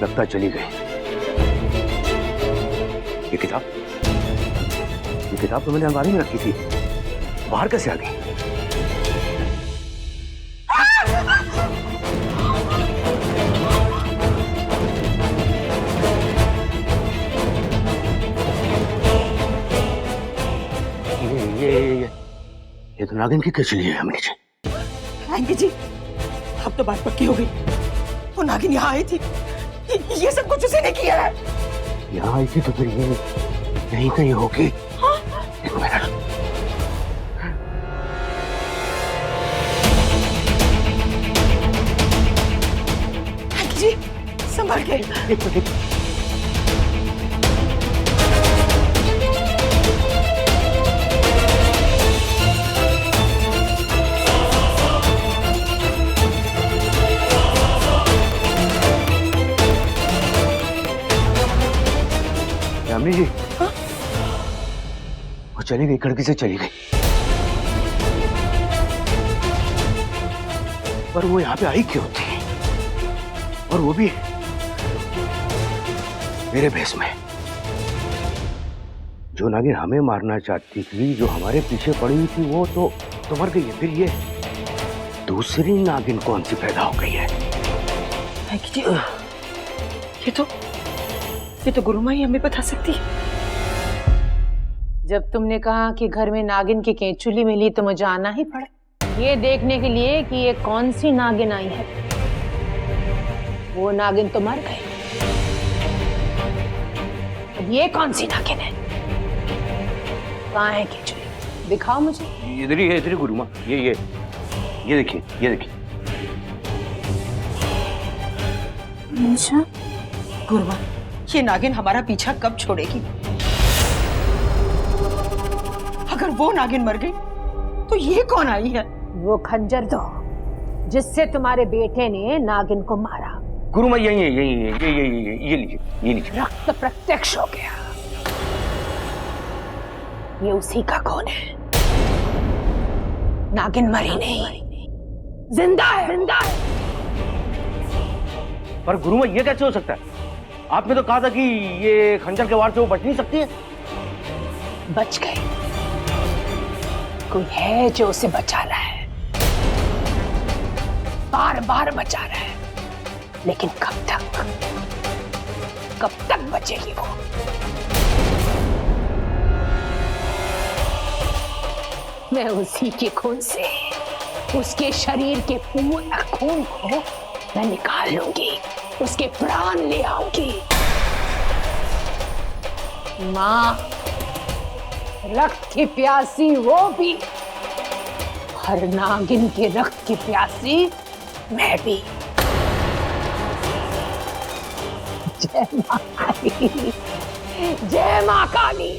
लगता चली गई। ये किताब तो मैंने अलमारी में रखी थी, बाहर कैसे आ गई? ये तो नागिन की कैसे लिए हमने जी? आएंगे जी, अब तो बात पक्की हो गई। वो नागिन यहाँ आई थी, ये सब कुछ उसी ने किया है। यहाँ आई थी तो फिर ये यहीं कहीं होगी। हाँ? एक मिनट। आएंगे जी, संभल के। यामिनी जी, हाँ? वो चली गई, खिड़की से चली गई। पर वो यहाँ पे आई क्यों थी? और वो भी मेरे भेष में। जो नागिन हमें मारना चाहती थी, जो हमारे पीछे पड़ी हुई थी, वो तो मर गई है। फिर ये दूसरी नागिन कौन सी पैदा हो गई है? ये तो गुरुमा ही हमें बता सकती है। जब तुमने कहा कि घर में नागिन की केंचुली मिली तो मुझे आना ही पड़ा, ये देखने के लिए कि ये कौन सी नागिन आई है। वो नागिन तो मर गई, अब ये कौन सी नागिन है? कहाँ है केंचुली? दिखाओ मुझे। इधर ही गुरुमा। ये देखिए, ये देखिए। गुरुमा, ये नागिन हमारा पीछा कब छोड़ेगी? अगर वो नागिन मर गई तो ये कौन आई है? वो खंजर दो जिससे तुम्हारे बेटे ने नागिन को मारा। गुरुमा यही है। ये लीजिए। रक्त प्रत्यक्ष हो गया। ये उसी का खून है। नागिन मरी नहीं, जिंदा है। पर गुरुमा ये कैसे हो सकता है? आपने तो कहा था कि ये खंजर के वार से वो बच नहीं सकती है। बच गई। कोई है जो उसे बचा रहा है, बार बचा रहा है, लेकिन कब तक बचेगी वो? मैं उसी के खून से उसके शरीर के पूर्ण खून को मैं निकाल लूंगी, उसके प्राण ले आऊंगी। मां, रक्त की प्यासी वो भी, हर नागिन के रक्त की प्यासी मैं भी। जय मां काली, जय मां काली।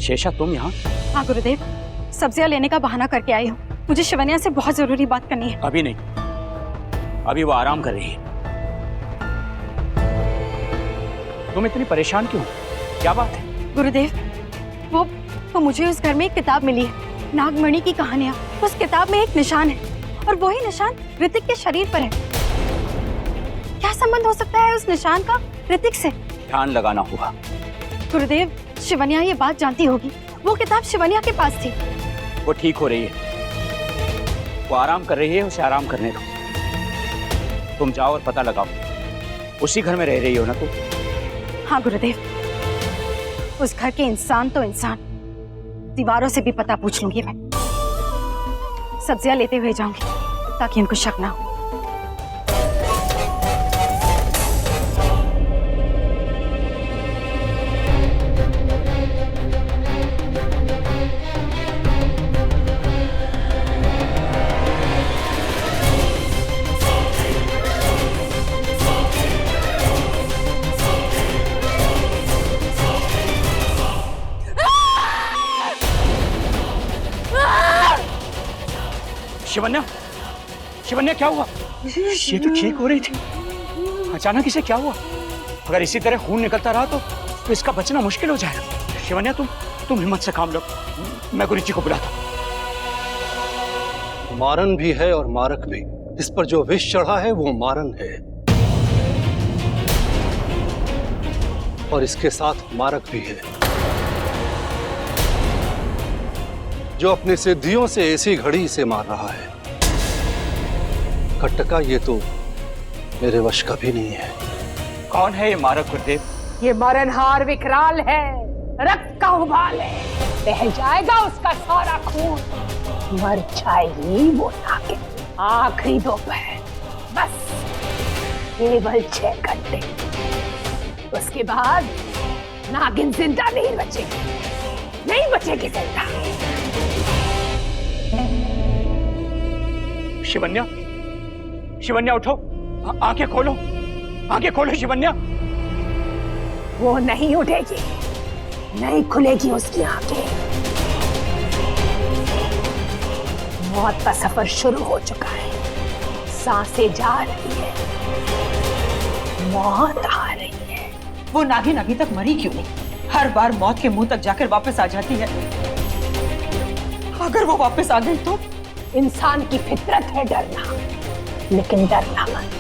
शेषा, तुम यहाँ? हाँ गुरुदेव, सब्जियां लेने का बहाना करके आई हूँ। मुझे शिवन्या से बहुत जरूरी बात करनी है। अभी नहीं, अभी वो आराम कर रही है। तुम इतनी परेशान क्यों? क्या बात है? गुरुदेव, वो मुझे उस घर में एक किताब मिली है, नागमणि की कहानियां। उस किताब में एक निशान है और वही निशान ऋतिक के शरीर पर है। क्या संबंध हो सकता है उस निशान का ऋतिक से? ध्यान लगाना होगा। गुरुदेव, शिवन्या ये बात जानती होगी। वो किताब शिवन्या के पास थी। वो ठीक हो रही है, वो आराम कर रही है, उसे आराम करने दो। तुम जाओ और पता लगाओ। उसी घर में रह रही हो ना तुम? हाँ गुरुदेव, उस घर के इंसान तो इंसान, दीवारों से भी पता पूछ लूंगी मैं। सब्जियां लेते हुए जाऊंगी ताकि उनको शक ना हो। शिवन्या, शिवन्या क्या हुआ? ये तो ठीक हो रही थी, अचानक इसे क्या हुआ? अगर इसी तरह खून निकलता रहा तो इसका बचना मुश्किल हो जाएगा। शिवन्या, तुम हिम्मत से काम लो, मैं गुरुजी को बुलाता हूं। मारन भी है और मारक भी। इस पर जो विष चढ़ा है वो मारन है और इसके साथ मारक भी है, जो अपनी सिद्धियों से ऐसी घड़ी से मार रहा है। खट्टका ये तो मेरे वश का भी नहीं है। कौन है ये मारक गुरुदेव? ये मरणहार विकराल है, रक्त का उबाल है, बह जाएगा उसका सारा खून, मर जाएगी वो नागिन आखिरी दोपहर, बस केवल 6 घंटे। उसके बाद नागिन जिंदा नहीं बचेगी, नहीं बचेगी जिंदा। शिवन्या, शिवन्या उठो, आंखें खोलो, आंखें खोलो शिवन्या। वो नहीं उठेगी, नहीं खुलेगी उसकी आंखें। मौत का सफर शुरू हो चुका है, सांसें जा रही है, मौत आ रही है। वो नागिन अभी तक मरी क्यों नहीं? हर बार मौत के मुंह तक जाकर वापस आ जाती है। अगर वो वापस आ गई तो? इंसान की फितरत है डरना, लेकिन डरना मत।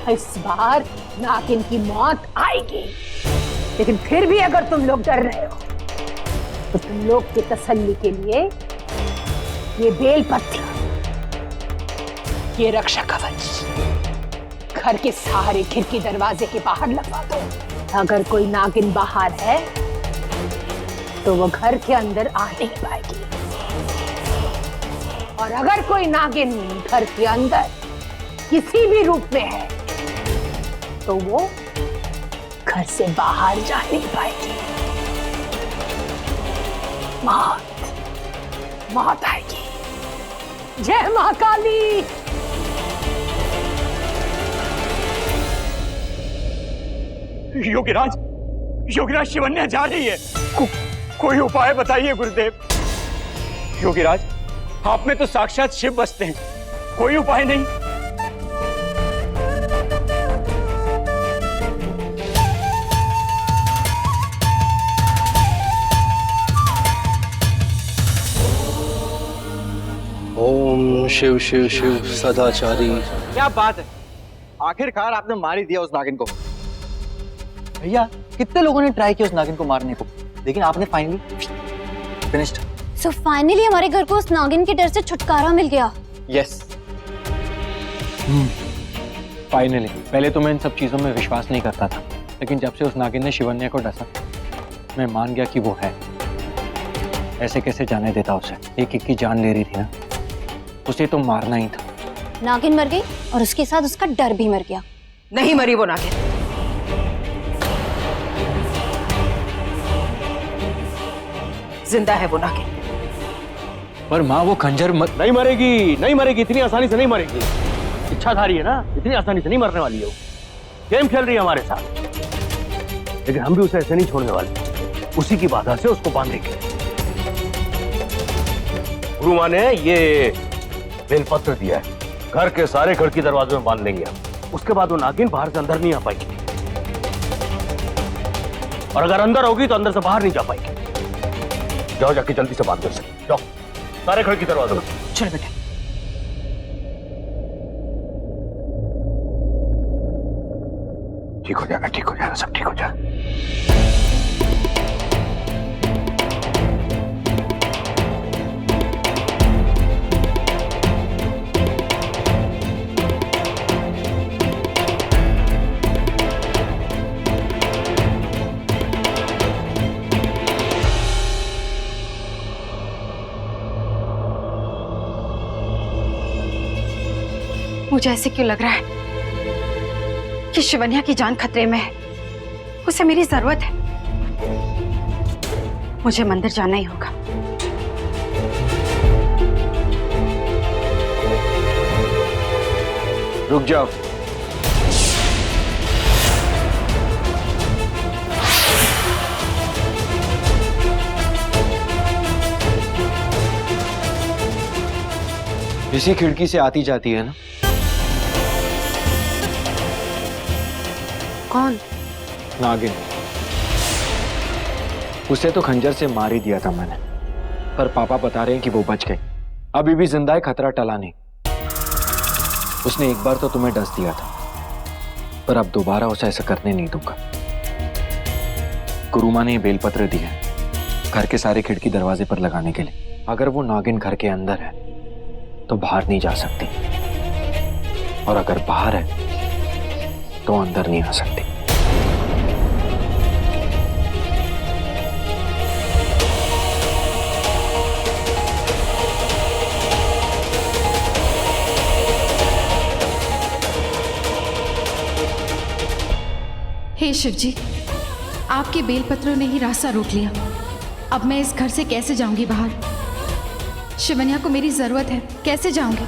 इस बार नागिन की मौत आएगी, लेकिन फिर भी अगर तुम लोग डर रहे हो तो तुम लोग की तसल्ली के लिए ये बेलपत्र, ये रक्षा कवच घर के सहारे खिड़की दरवाजे के बाहर लगवा दो। अगर कोई नागिन बाहर है तो वो घर के अंदर आ नहीं पाएगी, और अगर कोई नागिन घर के अंदर किसी भी रूप में है तो वो घर से बाहर जा नहीं पाएगी। मौत आएगी। जय महाकाली। योगीराज, योगीराज, शिवन्या जा रही है। कोई उपाय बताइए गुरुदेव। योगीराज, आप में तो साक्षात शिव बसते हैं, कोई उपाय नहीं? ओम शिव शिव शिव सदाचारी। क्या बात है, आखिरकार आपने मार ही दिया उस नागिन को। भैया, कितने लोगों ने ट्राई किया उस नागिन को मारने को, लेकिन आपने फाइनली फिनिश्ड। सो फाइनली हमारे घर को उस नागिन के डर से छुटकारा मिल गया। यस। फाइनली। पहले तो मैं इन सब चीजों में विश्वास नहीं करता था, लेकिन जब से उस नागिन ने शिवन्या को डसा, मैं मान गया कि वो है। ऐसे कैसे जाने देता उसे? एक एक की जान ले रही थी ना, उसे तो मारना ही था। नागिन मर गई और उसके साथ उसका डर भी मर गया। नहीं मरी वो नागिन। जिंदा है वो नागिन। पर माँ, वो खंजर नहीं मरेगी, नहीं मरेगी, इतनी आसानी से नहीं मरेगी। इच्छाधारी है ना, इतनी आसानी से नहीं मरने वाली है वो। गेम खेल रही है हमारे साथ, लेकिन हम भी उसे ऐसे नहीं छोड़ने वाले। उसी की बाधा से उसको बांधेंगे। गुरु माँ ने ये बेलपत्र दिया है, घर के सारे खिड़की दरवाजों में बांध लेंगे हम। उसके बाद वो नागिन बाहर से अंदर नहीं आ पाएगी, और अगर अंदर होगी तो अंदर से बाहर नहीं जा पाएगी। जाओ, जाके जल्दी से बांध दो उसे। जाओ, सारे खिड़की दरवाजों में। चल बेटा। ठीक हो जाएगा, ठीक हो जाएगा, सब ठीक हो जाएगा। मुझे ऐसे क्यों लग रहा है कि शिवन्या की जान खतरे में है? उसे मेरी जरूरत है। मुझे मंदिर जाना ही होगा। रुक जाओ। इसी खिड़की से आती जाती है ना? कौन? नागिन। उसे तो खंजर से मार ही दिया था मैंने। पर पापा बता रहे हैं कि वो बच गई, अभी भी जिंदा है, खतरा टला नहीं। उसने एक बार तो तुम्हें डस दिया था, पर अब दोबारा उसे ऐसा करने नहीं दूंगा। गुरु माँ ने ये बेलपत्र दिए हैं घर के सारे खिड़की दरवाजे पर लगाने के लिए। अगर वो नागिन घर के अंदर है तो बाहर नहीं जा सकती, और अगर बाहर है तो अंदर नहीं आ सकती। हे शिव जी, आपके बेलपत्रों ने ही रास्ता रोक लिया। अब मैं इस घर से कैसे जाऊंगी बाहर? शिवन्या को मेरी जरूरत है, कैसे जाऊंगी?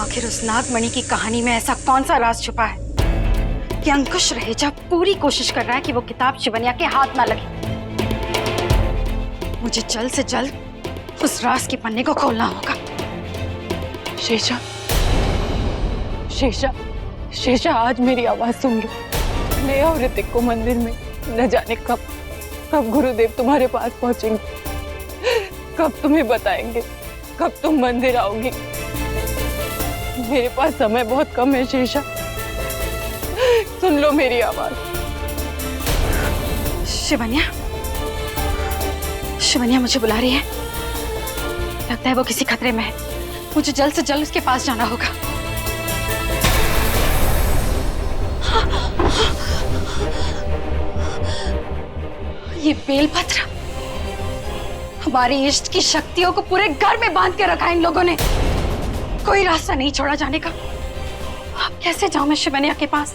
आखिर उस नागमणि की कहानी में ऐसा कौन सा राज छुपा है कि अंकुश रहेजा पूरी कोशिश कर रहा है कि वो किताब शिवन्या के हाथ ना लगे। मुझे जल्द से जल्द उस राज के पन्ने को खोलना होगा। शेषा, शेषा, शेषा, आज मेरी आवाज सुन लो। मैं और ऋतिक को मंदिर में न जाने कब गुरुदेव तुम्हारे पास पहुंचेंगे, कब तुम्हें बताएंगे, कब तुम मंदिर आओगी। मेरे पास समय बहुत कम है शेषा, सुन लो मेरी आवाज। शिवन्या, शिवन्या मुझे बुला रही है। लगता है वो किसी खतरे में है। मुझे जल्द से जल्द उसके पास जाना होगा। ये बेलपत्र, हमारी इष्ट की शक्तियों को पूरे घर में बांध के रखा इन लोगों ने। कोई रास्ता नहीं छोड़ा जाने का। अब कैसे जाऊं मैं शिवन्या के पास?